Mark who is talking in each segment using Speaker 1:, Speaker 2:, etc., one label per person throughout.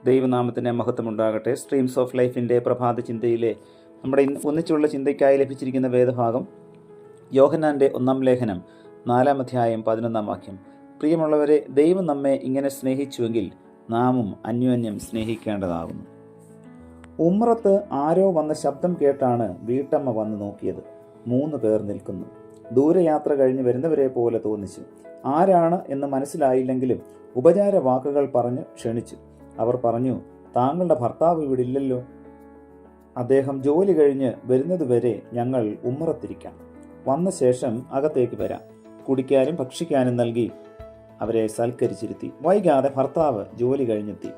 Speaker 1: ദൈവനാമത്തിൻ്റെ മഹത്വമുണ്ടാകട്ടെ. Streams of ലൈഫിൻ്റെ പ്രഭാത ചിന്തയിലെ നമ്മുടെ ഒന്നിച്ചുള്ള ചിന്തയ്ക്കായി ലഭിച്ചിരിക്കുന്ന വേദഭാഗം യോഹന്നാൻ്റെ 1 ലേഖനം 4 അധ്യായം 11 വാക്യം. പ്രിയമുള്ളവരെ, ദൈവം നമ്മെ ഇങ്ങനെ സ്നേഹിച്ചുവെങ്കിൽ നാമും അന്യോന്യം സ്നേഹിക്കേണ്ടതാകുന്നു. ഉമ്രത്ത് ആരോ വന്ന ശബ്ദം കേട്ടാണ് വീട്ടമ്മ വന്ന് നോക്കിയത്. 3 പേർ നിൽക്കുന്നു. ദൂരയാത്ര കഴിഞ്ഞ് വരുന്നവരെ പോലെ തോന്നിച്ചു. ആരാണ് എന്ന് മനസ്സിലായില്ലെങ്കിലും ഉപചാര വാക്കുകൾ പറഞ്ഞ് ക്ഷണിച്ചു. അവർ പറഞ്ഞു, താങ്കളുടെ ഭർത്താവ് ഇവിടെ ഇല്ലല്ലോ. അദ്ദേഹം ജോലി കഴിഞ്ഞ് വരുന്നതുവരെ ഞങ്ങൾ ഉമ്മറത്തിരിക്കാം. വന്ന ശേഷം അകത്തേക്ക് വരാം. കുടിക്കാനും ഭക്ഷിക്കാനും നൽകി അവരെ സൽക്കരിച്ചിരുത്തി. വൈകാതെ ഭർത്താവ് ജോലി കഴിഞ്ഞെത്തി.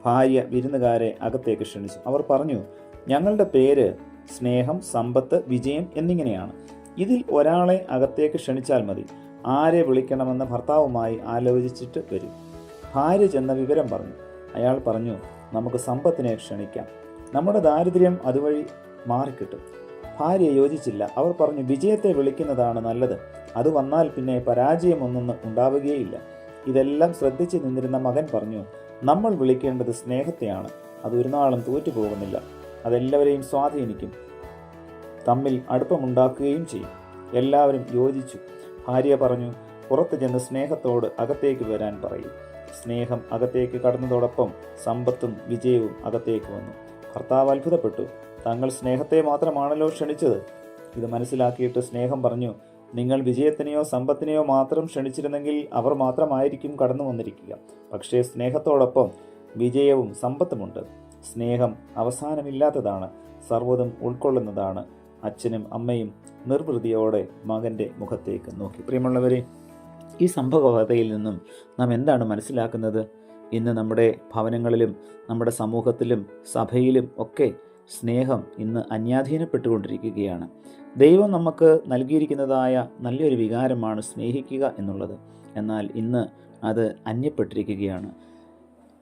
Speaker 1: ഭാര്യ വിരുന്നുകാരെ അകത്തേക്ക് ക്ഷണിച്ചു. അവർ പറഞ്ഞു, ഞങ്ങളുടെ പേര് സ്നേഹം, സമ്പത്ത്, വിജയം എന്നിങ്ങനെയാണ്. ഇതിൽ ഒരാളെ അകത്തേക്ക് ക്ഷണിച്ചാൽ മതി. ആരെ വിളിക്കണമെന്ന് ഭർത്താവുമായി ആലോചിച്ചിട്ട് വരും. ഭാര്യ ചെന്ന വിവരം പറഞ്ഞു. അയാൾ പറഞ്ഞു, നമുക്ക് സമ്പത്തിനെ ക്ഷണിക്കാം, നമ്മുടെ ദാരിദ്ര്യം അതുവഴി മാറിക്കിട്ടും. ഭാര്യ യോജിച്ചില്ല. അവർ പറഞ്ഞു, വിജയത്തെ വിളിക്കുന്നതാണ് നല്ലത്. അത് വന്നാൽ പിന്നെ പരാജയമൊന്നും ഉണ്ടാവുകയില്ല. ഇതെല്ലാം ശ്രദ്ധിച്ചു നിന്നിരുന്ന മകൻ പറഞ്ഞു, നമ്മൾ വിളിക്കേണ്ടത് സ്നേഹത്തെയാണ്. അത് ഒരു നാളും തോറ്റുപോകുന്നില്ല. അതെല്ലാവരെയും സ്വാധീനിക്കും, തമ്മിൽ അടുപ്പമുണ്ടാക്കുകയും ചെയ്യും. എല്ലാവരും യോജിച്ചു. ഭാര്യ പറഞ്ഞു, പുറത്ത് ചെന്ന് സ്നേഹത്തോട് അകത്തേക്ക് വരാൻ പറയും. സ്നേഹം അകത്തേക്ക് കടന്നതോടൊപ്പം സമ്പത്തും വിജയവും അകത്തേക്ക് വന്നു. ഭർത്താവ് അത്ഭുതപ്പെട്ടു. തങ്ങൾ സ്നേഹത്തെ മാത്രമാണല്ലോ ക്ഷണിച്ചത്. ഇത് മനസ്സിലാക്കിയിട്ട് സ്നേഹം പറഞ്ഞു, നിങ്ങൾ വിജയത്തിനെയോ സമ്പത്തിനെയോ മാത്രം ക്ഷണിച്ചിരുന്നെങ്കിൽ അവർ മാത്രമായിരിക്കും കടന്നു വന്നിരിക്കുക. പക്ഷേ സ്നേഹത്തോടൊപ്പം വിജയവും സമ്പത്തുമുണ്ട്. സ്നേഹം അവസാനമില്ലാത്തതാണ്, സർവ്വതും ഉൾക്കൊള്ളുന്നതാണ്. അച്ഛനും അമ്മയും നിർവൃതിയോടെ മകൻ്റെ മുഖത്തേക്ക് നോക്കി. പ്രിയമുള്ളവരെ, ഈ സംഭവകഥയിൽ നിന്നും നാം എന്താണ് മനസ്സിലാക്കുന്നത്? ഇന്ന് നമ്മുടെ ഭവനങ്ങളിലും നമ്മുടെ സമൂഹത്തിലും സഭയിലും ഒക്കെ സ്നേഹം ഇന്ന് അന്യാധീനപ്പെട്ടുകൊണ്ടിരിക്കുകയാണ്. ദൈവം നമുക്ക് നൽകിയിരിക്കുന്നതായ നല്ലൊരു വികാരമാണ് സ്നേഹിക്കുക എന്നുള്ളത്. എന്നാൽ ഇന്ന് അത് അന്യപ്പെട്ടിരിക്കുകയാണ്.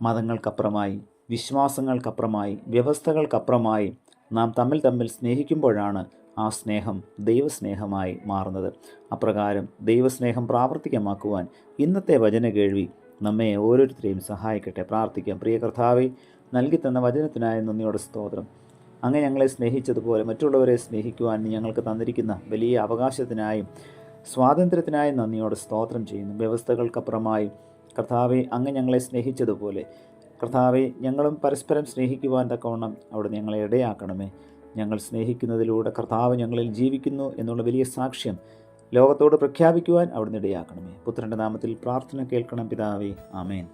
Speaker 1: മതങ്ങൾക്കപ്പുറമായി, വിശ്വാസങ്ങൾക്കപ്പുറമായി, വ്യവസ്ഥകൾക്കപ്പുറമായി നാം തമ്മിൽ സ്നേഹിക്കുമ്പോഴാണ് ആ സ്നേഹം ദൈവസ്നേഹമായി മാറുന്നത്. അപ്രകാരം ദൈവസ്നേഹം പ്രാവർത്തികമാക്കുവാൻ ഇന്നത്തെ വചന കേൾവി നമ്മെ ഓരോരുത്തരെയും സഹായിക്കട്ടെ. പ്രാർത്ഥിക്കാം. പ്രിയ കർത്താവേ, നൽകിത്തന്ന വചനത്തിനായ നന്ദിയോടെ സ്തോത്രം. അങ്ങ് ഞങ്ങളെ സ്നേഹിച്ചതുപോലെ മറ്റുള്ളവരെ സ്നേഹിക്കുവാൻ നീ ഞങ്ങൾക്ക് തന്നിരിക്കുന്ന വലിയ അവകാശത്തിനായും സ്വാതന്ത്ര്യത്തിനായും നന്ദിയോടെ സ്തോത്രം ചെയ്യുന്നു. വ്യവസ്ഥകൾക്കപ്പുറമായി കർത്താവെ, അങ്ങ് ഞങ്ങളെ സ്നേഹിച്ചതുപോലെ കർത്താവെ, ഞങ്ങളും പരസ്പരം സ്നേഹിക്കുവാൻ തക്കവണ്ണം അവിടെ ഞങ്ങളെ ഇടയാക്കണമേ. ഞങ്ങൾ സ്നേഹിക്കുന്നതിലൂടെ കർത്താവ് ഞങ്ങളിൽ ജീവിക്കുന്നു എന്നുള്ള വലിയ സാക്ഷ്യം ലോകത്തോട് പ്രഖ്യാപിക്കുവാൻ അവിടുന്ന് ഇടയാക്കണമേ. പുത്രൻ്റെ നാമത്തിൽ പ്രാർത്ഥന കേൾക്കണം പിതാവേ. ആമേൻ.